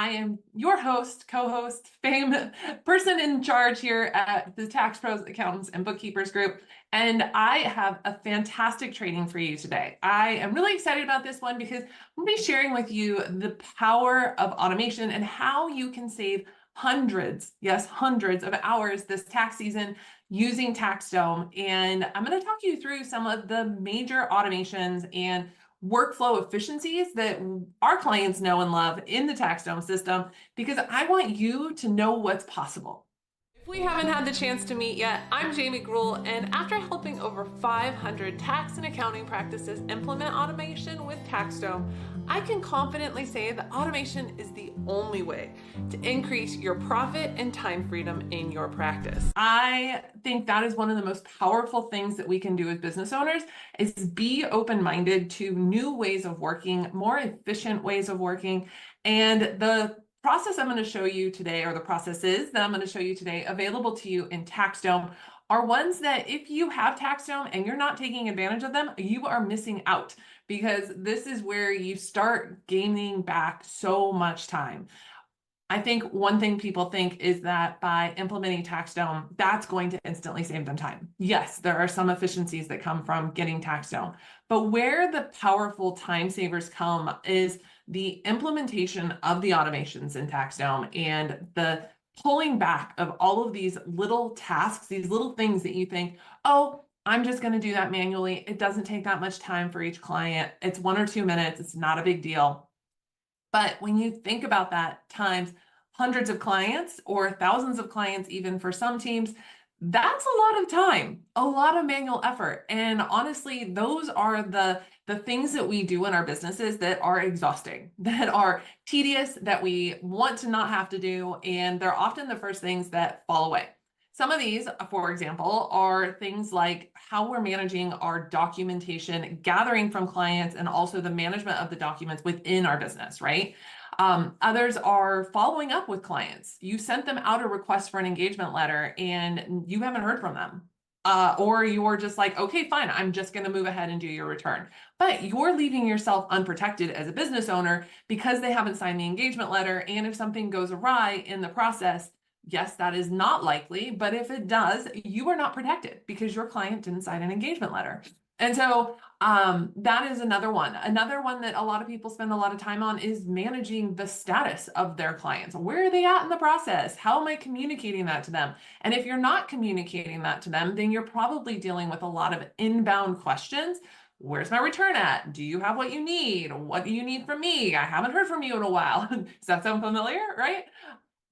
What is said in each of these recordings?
I am your host, co-host, person in charge here at the Tax Pros, Accountants, and Bookkeepers Group. And I have a fantastic training for you today. I am really excited about this one because I'm going to be sharing with you the power of automation and how you can save hundreds, yes, hundreds of hours this tax season using TaxDome. And I'm going to talk you through some of the major automations and workflow efficiencies that our clients know and love in the TaxDome system, because I want you to know what's possible. If we haven't had the chance to meet yet, I'm Jamie Gruhl, and after helping over 500 tax and accounting practices implement automation with TaxDome, I can confidently say that automation is the only way to increase your profit and time freedom in your practice. I think that is one of the most powerful things that we can do as business owners is be open-minded to new ways of working, more efficient ways of working, and the process I'm going to show you today, or the processes that I'm going to show you today available to you in TaxDome, are ones that if you have TaxDome and you're not taking advantage of them, you are missing out, because this is where you start gaining back so much time. I think one thing people think is that by implementing TaxDome, that's going to instantly save them time. Yes, there are some efficiencies that come from getting TaxDome, but where the powerful time savers come is the implementation of the automations in TaxDome and the pulling back of all of these little tasks, these little things that you think, oh, I'm just going to do that manually. It doesn't take that much time for each client. It's 1 or 2 minutes. It's not a big deal. But when you think about that times hundreds of clients or thousands of clients, even for some teams, that's a lot of time, a lot of manual effort. And honestly, those are the things that we do in our businesses that are exhausting, that are tedious, that we want to not have to do. And they're often the first things that fall away. Some of these, for example, are things like how we're managing our documentation, gathering from clients, and also the management of the documents within our business, right? Others are following up with clients. You sent them out a request for an engagement letter and you haven't heard from them. Or you're just like, okay, fine, I'm just going to move ahead and do your return. But you're leaving yourself unprotected as a business owner because they haven't signed the engagement letter. And if something goes awry in the process, yes, that is not likely, but if it does, you are not protected because your client didn't sign an engagement letter. And so that is another one. Another one that a lot of people spend a lot of time on is managing the status of their clients. Where are they at in the process? How am I communicating that to them? And if you're not communicating that to them, then you're probably dealing with a lot of inbound questions. Where's my return at? Do you have what you need? What do you need from me? I haven't heard from you in a while. Does that sound familiar, right?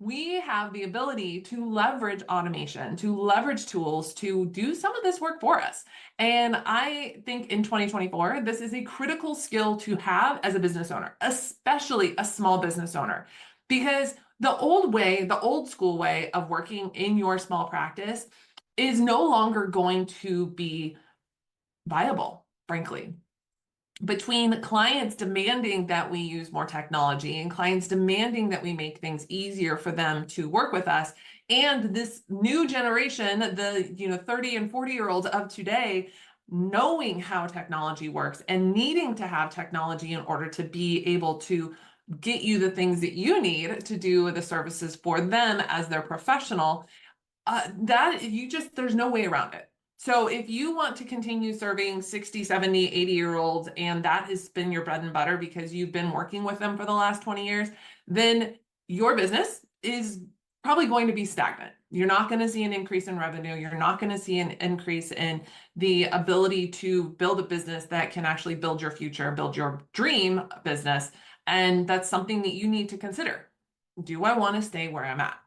We have the ability to leverage automation, to leverage tools to do some of this work for us. And I think in 2024, this is a critical skill to have as a business owner, especially a small business owner, because the old way, the old school way of working in your small practice is no longer going to be viable, frankly. Between clients demanding that we use more technology and clients demanding that we make things easier for them to work with us, and this new generation, the 30 and 40-year-olds of today, knowing how technology works and needing to have technology in order to be able to get you the things that you need to do the services for them as their professional, there's no way around it. So if you want to continue serving 60, 70, 80-year-olds, and that has been your bread and butter because you've been working with them for the last 20 years, then your business is probably going to be stagnant. You're not going to see an increase in revenue. You're not going to see an increase in the ability to build a business that can actually build your future, build your dream business. And that's something that you need to consider. Do I want to stay where I'm at?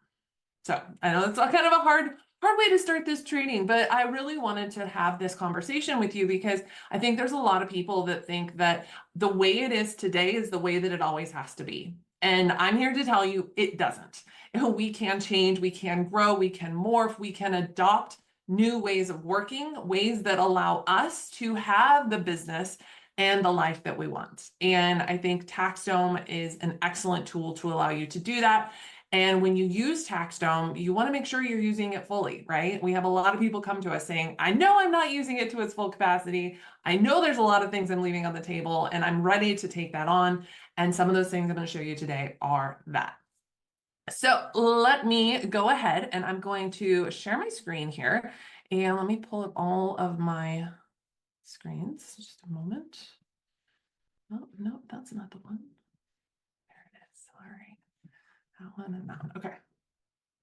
So I know it's kind of a hard way to start this training, but I really wanted to have this conversation with you because I think there's a lot of people that think that the way it is today is the way that it always has to be. And I'm here to tell you it doesn't. We can change, we can grow, we can morph, we can adopt new ways of working, ways that allow us to have the business and the life that we want. And I think TaxDome is an excellent tool to allow you to do that. And when you use TaxDome, you want to make sure you're using it fully, right? We have a lot of people come to us saying, I know I'm not using it to its full capacity. I know there's a lot of things I'm leaving on the table and I'm ready to take that on. And some of those things I'm going to show you today are that. So let me go ahead and I'm going to share my screen here and let me pull up all of my screens. Just a moment. Oh, no, that's not the one. There it is. All right. That one and that one. Okay.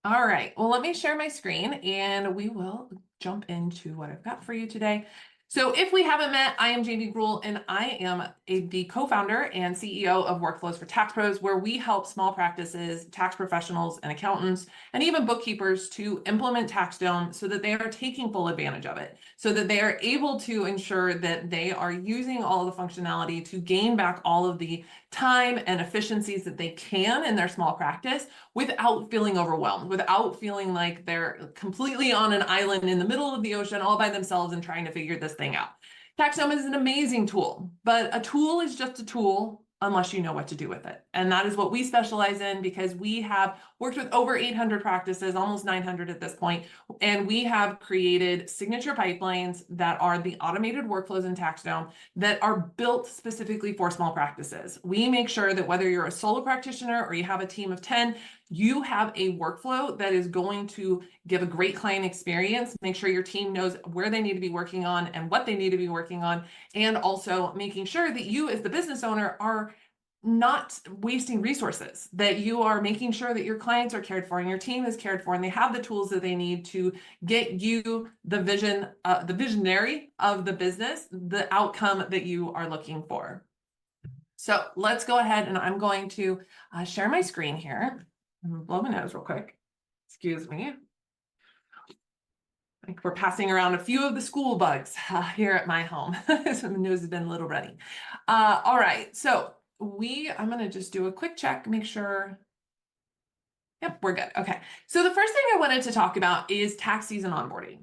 All right. Well, let me share my screen and we will jump into what I've got for you today. So if we haven't met, I am Jamie Gruhl, and I am the co-founder and CEO of Workflows for Tax Pros, where we help small practices, tax professionals, and accountants, and even bookkeepers to implement TaxDome so that they are taking full advantage of it, so that they are able to ensure that they are using all of the functionality to gain back all of the time and efficiencies that they can in their small practice without feeling overwhelmed, without feeling like they're completely on an island in the middle of the ocean all by themselves and trying to figure this thing out. TaxDome is an amazing tool, but a tool is just a tool unless you know what to do with it. And that is what we specialize in because we have worked with over 800 practices, almost 900 at this point, and we have created signature pipelines that are the automated workflows in TaxDome that are built specifically for small practices. We make sure that whether you're a solo practitioner or you have a team of 10, you have a workflow that is going to give a great client experience, make sure your team knows where they need to be working on and what they need to be working on, and also making sure that you as the business owner are not wasting resources, that you are making sure that your clients are cared for and your team is cared for and they have the tools that they need to get you the vision, the visionary of the business, the outcome that you are looking for. So let's go ahead and I'm going to share my screen here. I'm gonna blow my nose real quick. Excuse me. I think we're passing around a few of the school bugs here at my home. So my nose has been a little runny. All right, so I'm gonna just do a quick check, make sure. Yep, we're good. Okay. So the first thing I wanted to talk about is tax season onboarding.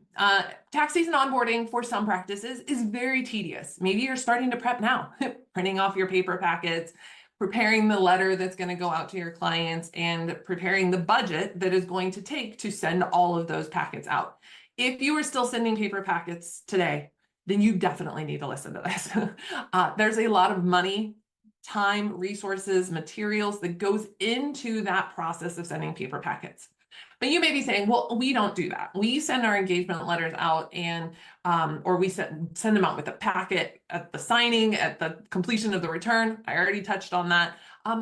Tax season onboarding for some practices is very tedious. Maybe you're starting to prep now, printing off your paper packets, preparing the letter that's going to go out to your clients, and preparing the budget that is going to take to send all of those packets out. If you are still sending paper packets today, then you definitely need to listen to this. There's a lot of money, time, resources, materials that goes into that process of sending paper packets. But you may be saying, well, we don't do that. We send our engagement letters out and, or we send them out with a packet at the signing, at the completion of the return. I already touched on that.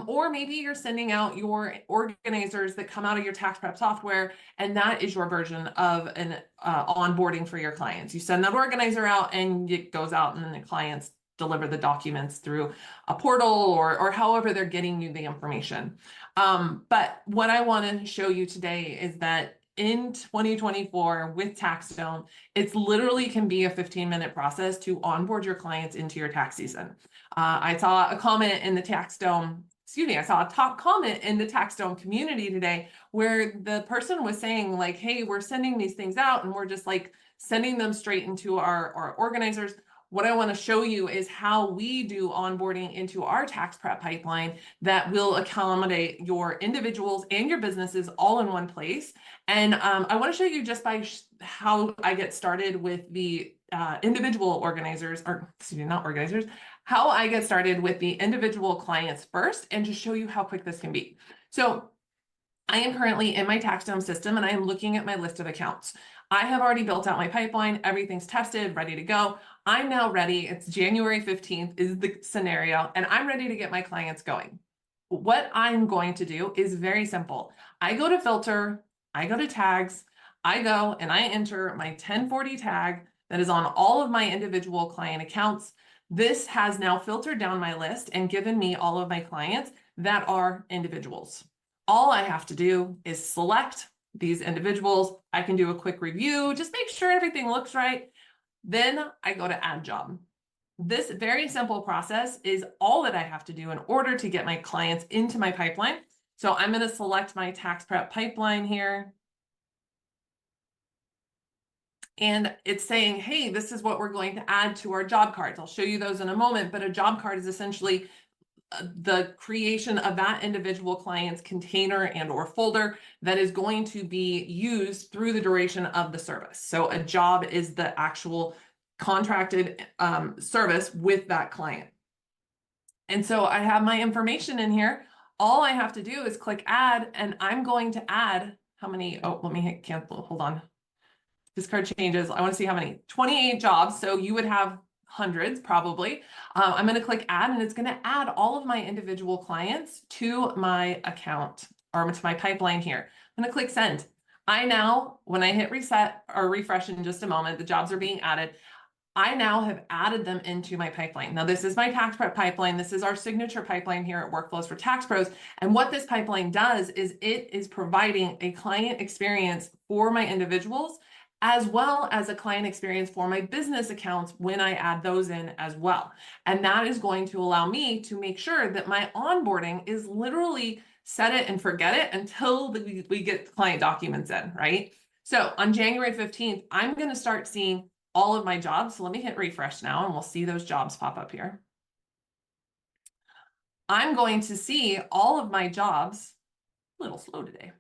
Or maybe you're sending out your organizers that come out of your tax prep software, and that is your version of an onboarding for your clients. You send that organizer out and it goes out and then the clients deliver the documents through a portal or however they're getting you the information. But what I want to show you today is that in 2024 with TaxDome, it's literally can be a 15-minute process to onboard your clients into your tax season. I saw a comment in the TaxDome, I saw a top comment in the TaxDome community today where the person was saying like, hey, we're sending these things out and we're just like sending them straight into our organizers. What I want to show you is how we do onboarding into our tax prep pipeline that will accommodate your individuals and your businesses all in one place. And I want to show you just by how I get started with the individual organizers, or excuse me, not organizers, how I get started with the individual clients first, and just show you how quick this can be. So I am currently in my TaxDome system and I am looking at my list of accounts. I have already built out my pipeline. Everything's tested, ready to go. I'm now ready. It's January 15th is the scenario, and I'm ready to get my clients going. What I'm going to do is very simple. I go to filter, I go to tags, I go and I enter my 1040 tag that is on all of my individual client accounts. This has now filtered down my list and given me all of my clients that are individuals. All I have to do is select these individuals. I can do a quick review, just make sure everything looks right. Then I go to add job. This very simple process is all that I have to do in order to get my clients into my pipeline. So I'm going to select my tax prep pipeline here. And it's saying, hey, this is what we're going to add to our job cards. I'll show you those in a moment, but a job card is essentially the creation of that individual client's container and or folder that is going to be used through the duration of the service. So a job is the actual contracted service with that client. And so I have my information in here. All I have to do is click add, and I'm going to add how many, oh, let me hit cancel, hold on. Discard changes, I want to see how many, 28 jobs. So you would have hundreds probably. I'm going to click add, and it's going to add all of my individual clients to my account or to my pipeline here. I'm going to click send. I now, when I hit reset or refresh in just a moment, the jobs are being added. I now have added them into my pipeline. Now, this is my tax prep pipeline. This is our signature pipeline here at Workflows for Tax Pros. And what this pipeline does is it is providing a client experience for my individuals, as well as a client experience for my business accounts when I add those in as well. And that is going to allow me to make sure that my onboarding is literally set it and forget it until we get client documents in, right? So on January 15th, I'm going to start seeing all of my jobs. So let me hit refresh now, and we'll see those jobs pop up here. I'm going to see all of my jobs, a little slow today.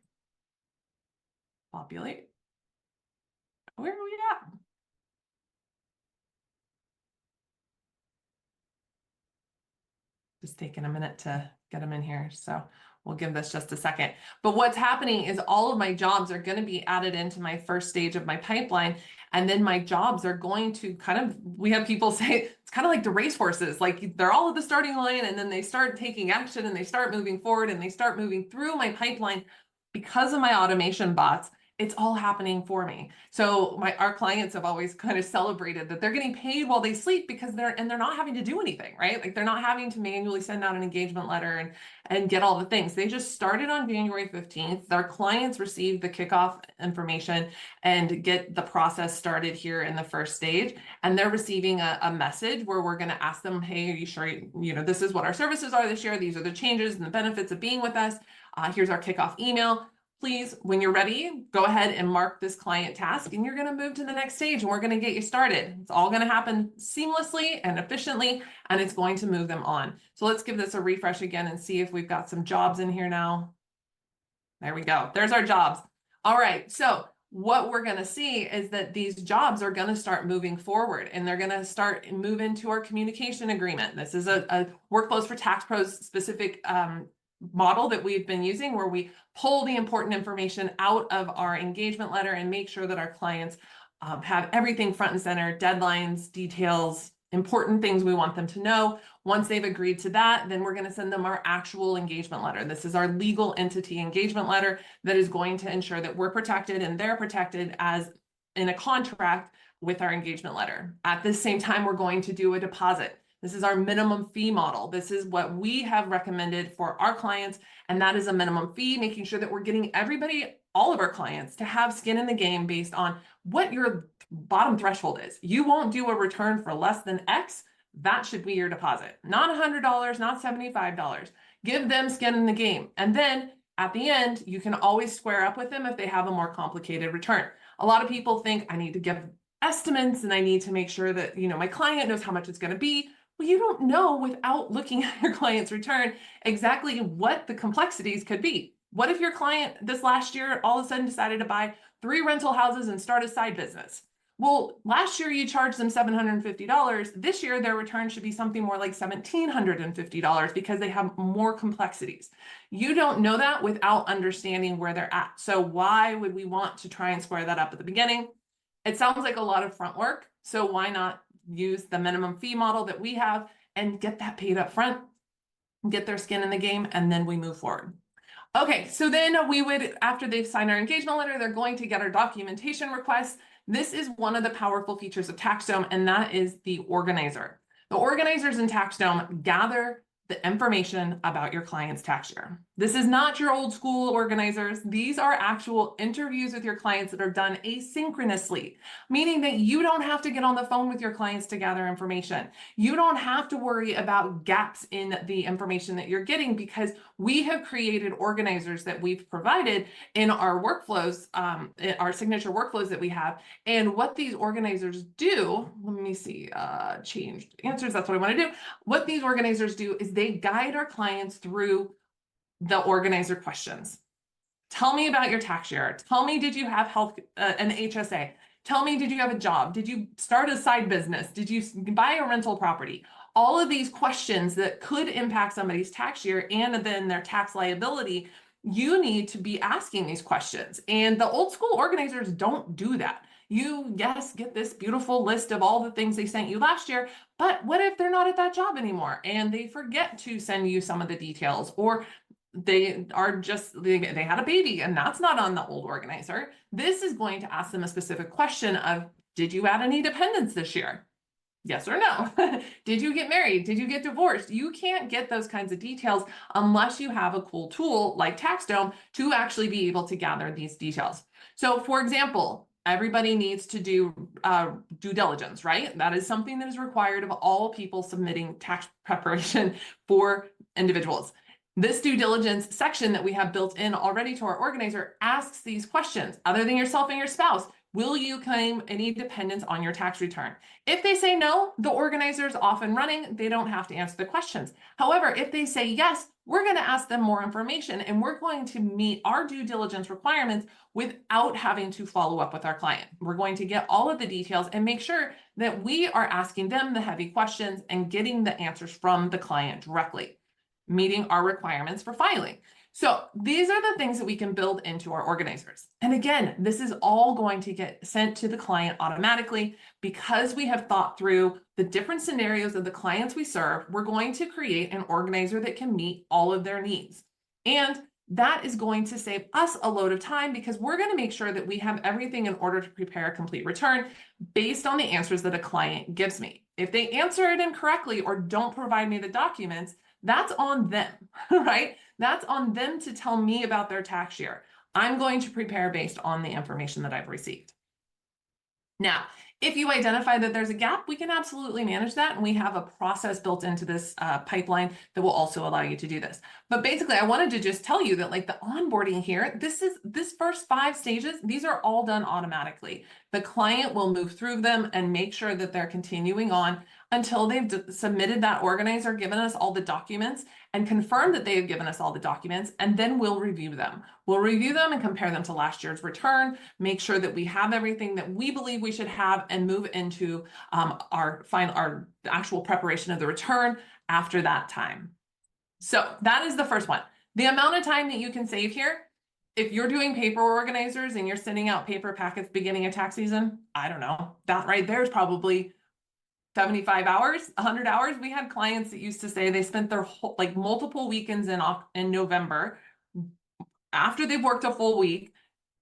Populate. Where are we at? Just taking a minute to get them in here. So we'll give this just a second. But what's happening is all of my jobs are going to be added into my first stage of my pipeline. And then my jobs are going to kind of, we have people say, it's kind of like the racehorses, like they're all at the starting line, and then they start taking action and they start moving forward and they start moving through my pipeline. Because of my automation bots, it's all happening for me. So our clients have always kind of celebrated that they're getting paid while they sleep because they're not having to do anything, right? Like they're not having to manually send out an engagement letter and get all the things. They just started on January 15th. Our clients received the kickoff information and get the process started here in the first stage. And they're receiving a message where we're going to ask them, hey, are you sure, this is what our services are this year. These are the changes and the benefits of being with us. Here's our kickoff email. Please, when you're ready, go ahead and mark this client task, and you're going to move to the next stage, and we're going to get you started. It's all going to happen seamlessly and efficiently, and it's going to move them on. So let's give this a refresh again and see if we've got some jobs in here now. There we go. There's our jobs. All right. So what we're going to see is that these jobs are going to start moving forward, and they're going to start and move into our communication agreement. This is a Workflows for Tax Pros specific model that we've been using, where we pull the important information out of our engagement letter and make sure that our clients have everything front and center, deadlines, details, important things we want them to know. Once they've agreed to that, then we're going to send them our actual engagement letter. This is our legal entity engagement letter that is going to ensure that we're protected and they're protected as in a contract with our engagement letter. At the same time, we're going to do a deposit. This is our minimum fee model. This is what we have recommended for our clients, and that is a minimum fee, making sure that we're getting everybody, all of our clients, to have skin in the game based on what your bottom threshold is. You won't do a return for less than X. That should be your deposit. Not $100, not $75. Give them skin in the game. And then at the end, you can always square up with them if they have a more complicated return. A lot of people think I need to give estimates and I need to make sure that, my client knows how much it's going to be. Well, you don't know without looking at your client's return exactly what the complexities could be. What if your client this last year all of a sudden decided to buy 3 rental houses and start a side business? Well, last year you charged them $750. This year their return should be something more like $1,750 because they have more complexities. You don't know that without understanding where they're at. So why would we want to try and square that up at the beginning? It sounds like a lot of front work. So why not use the minimum fee model that we have and get that paid up front, get their skin in the game, and then we move forward. Okay, so then we would, after they've signed our engagement letter, they're going to get our documentation requests. This is one of the powerful features of TaxDome, and that is the organizer. The organizers in TaxDome gather the information about your client's tax year. This is not your old school organizers. These are actual interviews with your clients that are done asynchronously, meaning that you don't have to get on the phone with your clients to gather information. You don't have to worry about gaps in the information that you're getting, because we have created organizers that we've provided in our workflows, our signature workflows that we have. And what these organizers do, let me see, changed answers, that's what I want to do. What these organizers do is they guide our clients through the organizer questions. Tell me about your tax year. Tell me, did you have health, an HSA? Tell me, did you have a job? Did you start a side business? Did you buy a rental property? All of these questions that could impact somebody's tax year and then their tax liability, you need to be asking these questions. And the old school organizers don't do that. You, yes, get this beautiful list of all the things they sent you last year, but what if they're not at that job anymore and they forget to send you some of the details, or they are just, they had a baby and that's not on the old organizer. This is going to ask them a specific question of, did you add any dependents this year? Yes or no? Did you get married? Did you get divorced? You can't get those kinds of details unless you have a cool tool like TaxDome to actually be able to gather these details. So for example, everybody needs to do due diligence, right? That is something that is required of all people submitting tax preparation for individuals. This due diligence section that we have built in already to our organizer asks these questions. Other than yourself and your spouse, will you claim any dependents on your tax return? If they say no, the organizer is off and running. They don't have to answer the questions. However, if they say yes, we're going to ask them more information and we're going to meet our due diligence requirements without having to follow up with our client. We're going to get all of the details and make sure that we are asking them the heavy questions and getting the answers from the client directly, meeting our requirements for filing. So these are the things that we can build into our organizers. And again, this is all going to get sent to the client automatically because we have thought through the different scenarios of the clients we serve. We're going to create an organizer that can meet all of their needs. And that is going to save us a load of time because we're going to make sure that we have everything in order to prepare a complete return based on the answers that a client gives me. If they answer it incorrectly or don't provide me the documents, that's on them, right? That's on them to tell me about their tax year. I'm going to prepare based on the information that I've received. Now, if you identify that there's a gap, we can absolutely manage that. And we have a process built into this pipeline that will also allow you to do this. But basically, I wanted to just tell you that like the onboarding here, this first 5 stages, these are all done automatically. The client will move through them and make sure that they're continuing on until they've submitted that organizer, given us all the documents, and confirmed that they have given us all the documents, and then we'll review them. We'll review them and compare them to last year's return, make sure that we have everything that we believe we should have, and move into our actual preparation of the return after that time. So that is the first one. The amount of time that you can save here, if you're doing paper organizers and you're sending out paper packets beginning of tax season, I don't know, that right there is probably 75 hours, 100 hours. We had clients that used to say they spent their whole, like multiple weekends in November after they've worked a full week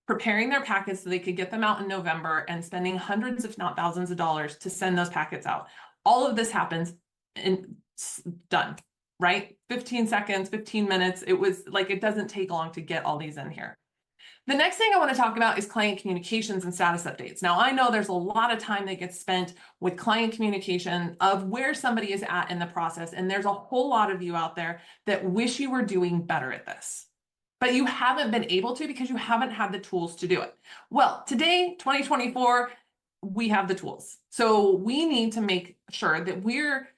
preparing their packets so they could get them out in November and spending hundreds, if not thousands of dollars to send those packets out. All of this happens and done, right? 15 seconds, 15 minutes. It was like, it doesn't take long to get all these in here. The next thing I want to talk about is client communications and status updates. Now, I know there's a lot of time that gets spent with client communication of where somebody is at in the process, and there's a whole lot of you out there that wish you were doing better at this, but you haven't been able to because you haven't had the tools to do it. Well, today, 2024, we have the tools. So we need to make sure that we're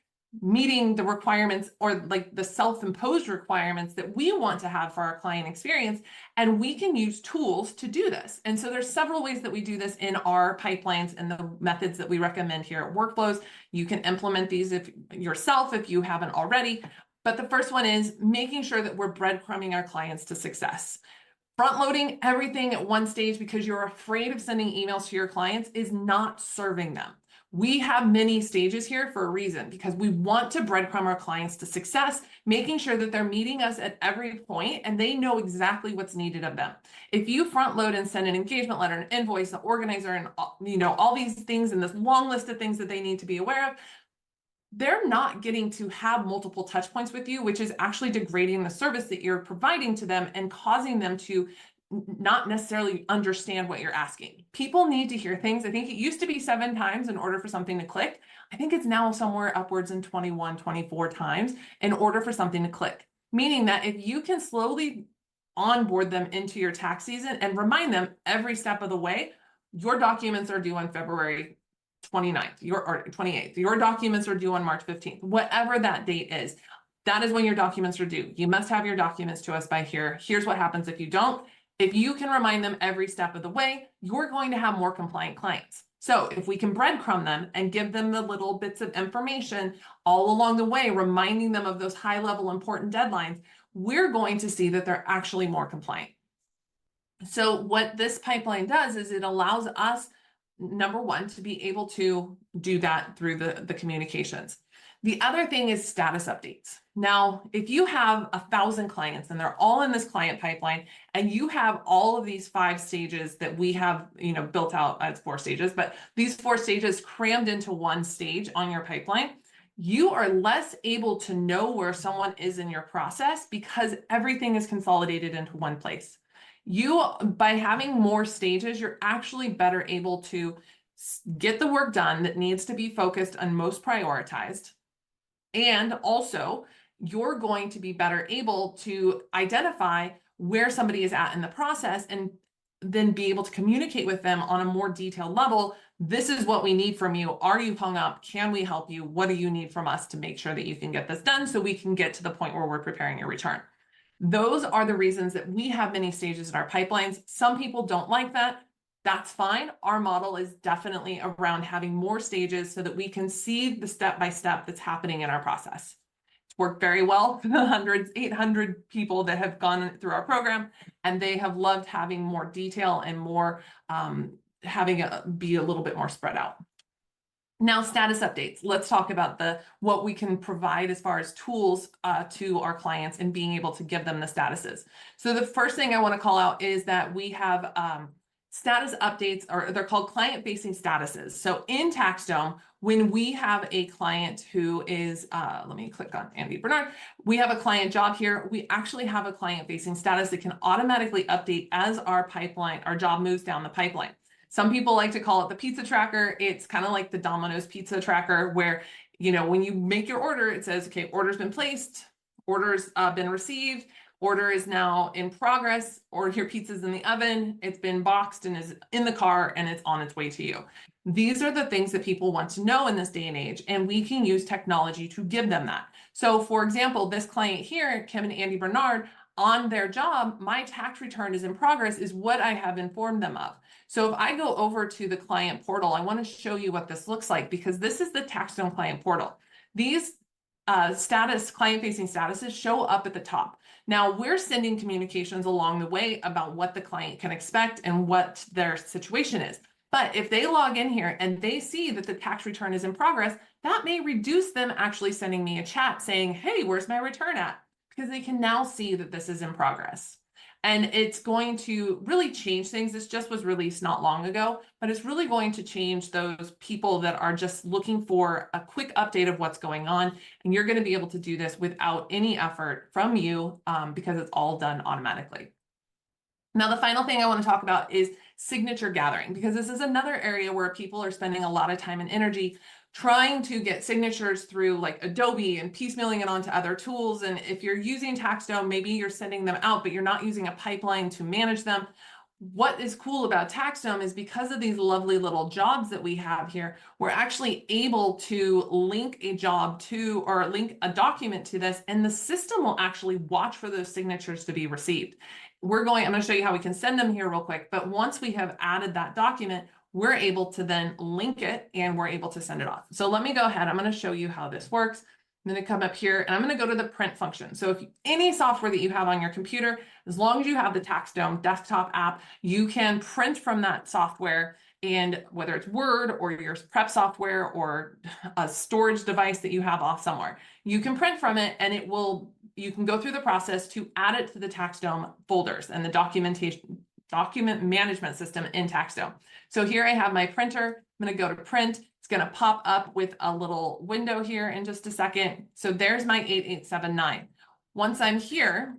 meeting the requirements or like the self-imposed requirements that we want to have for our client experience. And we can use tools to do this. And so there's several ways that we do this in our pipelines and the methods that we recommend here at Workflows. You can implement these yourself if you haven't already. But the first one is making sure that we're breadcrumbing our clients to success. Front loading everything at one stage because you're afraid of sending emails to your clients is not serving them. We have many stages here for a reason, because we want to breadcrumb our clients to success, making sure that they're meeting us at every point and they know exactly what's needed of them. If you front load and send an engagement letter, an invoice, an organizer, and all these things and this long list of things that they need to be aware of, they're not getting to have multiple touch points with you, which is actually degrading the service that you're providing to them and causing them to not necessarily understand what you're asking. People need to hear things. I think it used to be 7 times in order for something to click. I think it's now somewhere upwards in 21, 24 times in order for something to click. Meaning that if you can slowly onboard them into your tax season and remind them every step of the way, your documents are due on February 29th, or 28th. Your documents are due on March 15th, whatever that date is. That is when your documents are due. You must have your documents to us by here. Here's what happens if you don't. If you can remind them every step of the way, you're going to have more compliant clients. So if we can breadcrumb them and give them the little bits of information all along the way, reminding them of those high level important deadlines, we're going to see that they're actually more compliant. So what this pipeline does is it allows us, number one, to be able to do that through the communications. The other thing is status updates. Now, if you have 1,000 clients and they're all in this client pipeline, and you have all of these 5 stages that we have, built out as 4 stages, but these 4 stages crammed into one stage on your pipeline, you are less able to know where someone is in your process because everything is consolidated into one place. By having more stages, you're actually better able to get the work done that needs to be focused on most prioritized. And also, you're going to be better able to identify where somebody is at in the process and then be able to communicate with them on a more detailed level. This is what we need from you. Are you hung up? Can we help you? What do you need from us to make sure that you can get this done so we can get to the point where we're preparing your return? Those are the reasons that we have many stages in our pipelines. Some people don't like that. That's fine. Our model is definitely around having more stages so that we can see the step-by-step that's happening in our process. It's worked very well for the 800 people that have gone through our program, and they have loved having more detail and more having it be a little bit more spread out. Now, status updates. Let's talk about what we can provide as far as tools to our clients and being able to give them the statuses. So the first thing I want to call out is that we have status updates, or they're called client-facing statuses. So in TaxDome, when we have a client who is, let me click on Andy Bernard, we have a client job here. We actually have a client-facing status that can automatically update as our job moves down the pipeline. Some people like to call it the pizza tracker. It's kind of like the Domino's pizza tracker where, when you make your order, it says, okay, order's been placed, order's been received, order is now in progress, or your pizza's in the oven, it's been boxed and is in the car and it's on its way to you. These are the things that people want to know in this day and age, and we can use technology to give them that. So for example, this client here, Kim and Andy Bernard, on their job, my tax return is in progress is what I have informed them of. So if I go over to the client portal, I want to show you what this looks like, because this is the TaxDome client portal. These client-facing statuses show up at the top. Now we're sending communications along the way about what the client can expect and what their situation is. But if they log in here and they see that the tax return is in progress, that may reduce them actually sending me a chat saying, hey, where's my return at? Because they can now see that this is in progress. And it's going to really change things. This just was released not long ago, but it's really going to change those people that are just looking for a quick update of what's going on. And you're going to be able to do this without any effort from you because it's all done automatically. Now, the final thing I want to talk about is signature gathering, because this is another area where people are spending a lot of time and energy trying to get signatures through like Adobe and piecemealing it onto other tools. And if you're using TaxDome, maybe you're sending them out, but you're not using a pipeline to manage them. What is cool about TaxDome is because of these lovely little jobs that we have here, we're actually able to link a job to, or link a document to this, and the system will actually watch for those signatures to be received. I'm going to show you how we can send them here real quick, but once we have added that document, we're able to then link it and we're able to send it off. So let me go ahead. I'm going to show you how this works. I'm going to come up here and I'm going to go to the print function. So if any software that you have on your computer, as long as you have the TaxDome desktop app, you can print from that software, and whether it's Word or your prep software or a storage device that you have off somewhere, you can print from it, and you can go through the process to add it to the TaxDome folders and the documentation document management system in TaxDome. So here I have my printer. I'm going to go to print. It's going to pop up with a little window here in just a second. So there's my 8879. Once I'm here,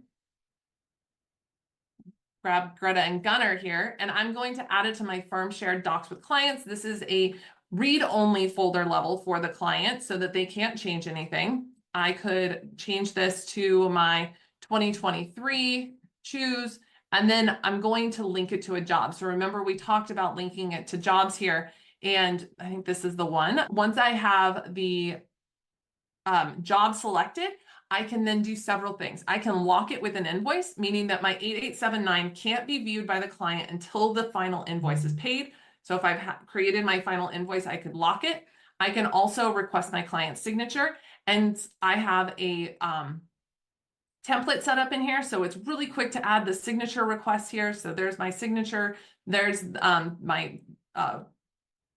grab Greta and Gunnar here, and I'm going to add it to my firm shared docs with clients. This is a read-only folder level for the client so that they can't change anything. I could change this to my 2023, choose, and then I'm going to link it to a job. So remember, we talked about linking it to jobs here, and I think this is the one. Once I have the job selected, I can then do several things. I can lock it with an invoice, meaning that my 8879 can't be viewed by the client until the final invoice is paid. So if I've created my final invoice, I could lock it. I can also request my client's signature, and I have a template set up in here. So it's really quick to add the signature request here. So there's my signature. There's my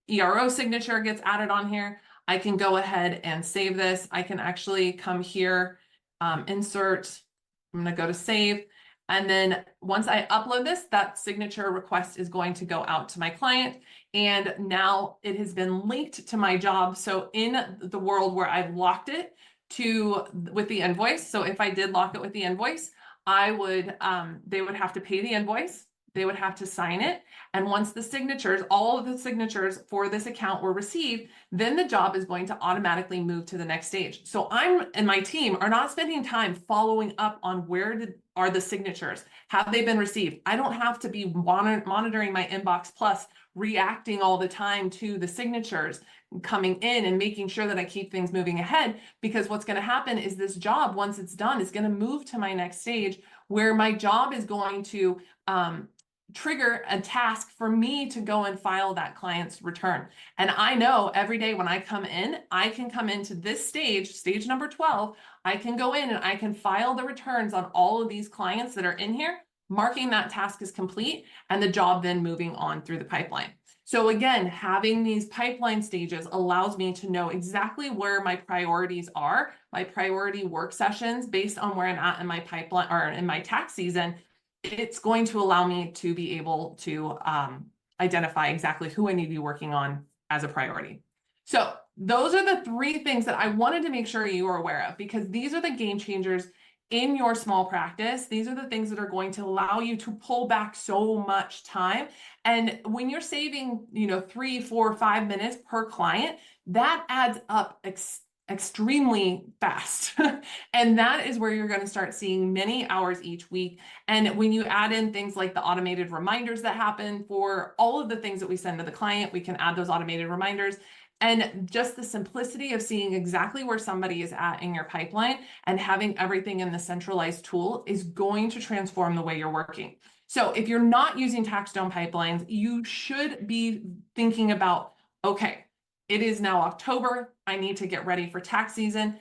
ERO signature gets added on here. I can go ahead and save this. I can actually come here, insert, I'm going to go to save. And then once I upload this, that signature request is going to go out to my client. And now it has been linked to my job. So in the world where I've locked it with the invoice. So if I did lock it with the invoice, I would, they would have to pay the invoice. They would have to sign it. And once the signatures, all of the signatures for this account were received, then the job is going to automatically move to the next stage. So I'm and my team are not spending time following up on where are the signatures? Have they been received? I don't have to be monitoring my inbox plus reacting all the time to the signatures coming in and making sure that I keep things moving ahead, because what's going to happen is this job, once it's done, is going to move to my next stage where my job is going to trigger a task for me to go and file that client's return. And I know every day when I come in, I can come into this stage number 12, I can go in and I can file the returns on all of these clients that are in here, marking that task as complete, and the job then moving on through the pipeline. So again, having these pipeline stages allows me to know exactly where my priorities are, my priority work sessions based on where I'm at in my pipeline or in my tax season. It's going to allow me to be able to identify exactly who I need to be working on as a priority. So those are the 3 things that I wanted to make sure you are aware of, because these are the game changers in your small practice. These are the things that are going to allow you to pull back so much time. And when you're saving, 3, 4, 5 minutes per client, that adds up extremely fast. And that is where you're going to start seeing many hours each week. And when you add in things like the automated reminders that happen for all of the things that we send to the client, we can add those automated reminders. And just the simplicity of seeing exactly where somebody is at in your pipeline and having everything in the centralized tool is going to transform the way you're working. So if you're not using TaxDome pipelines, you should be thinking about, okay, it is now October. I need to get ready for tax season.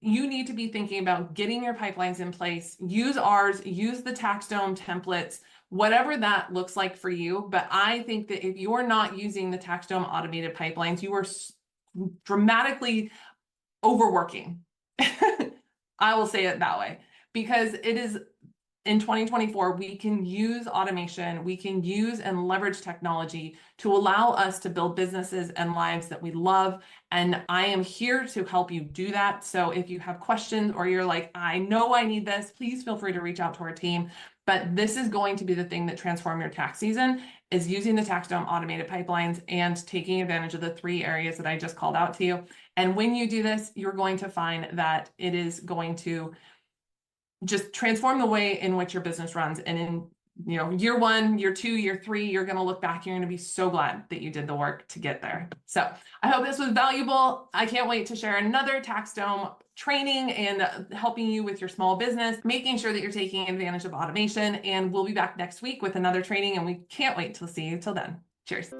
You need to be thinking about getting your pipelines in place. Use ours, use the TaxDome templates, whatever that looks like for you. But I think that if you're not using the TaxDome automated pipelines, you are dramatically overworking. I will say it that way, because it is in 2024, we can use automation, we can use and leverage technology to allow us to build businesses and lives that we love. And I am here to help you do that. So if you have questions or you're like, I know I need this, please feel free to reach out to our team. But this is going to be the thing that transforms your tax season, is using the TaxDome automated pipelines and taking advantage of the 3 areas that I just called out to you. And when you do this, you're going to find that it is going to just transform the way in which your business runs. And in year 1, year 2, year 3, you're going to look back, you're going to be so glad that you did the work to get there. So I hope this was valuable. I can't wait to share another TaxDome training and helping you with your small business, making sure that you're taking advantage of automation. And we'll be back next week with another training, and we can't wait to see you till then. Cheers.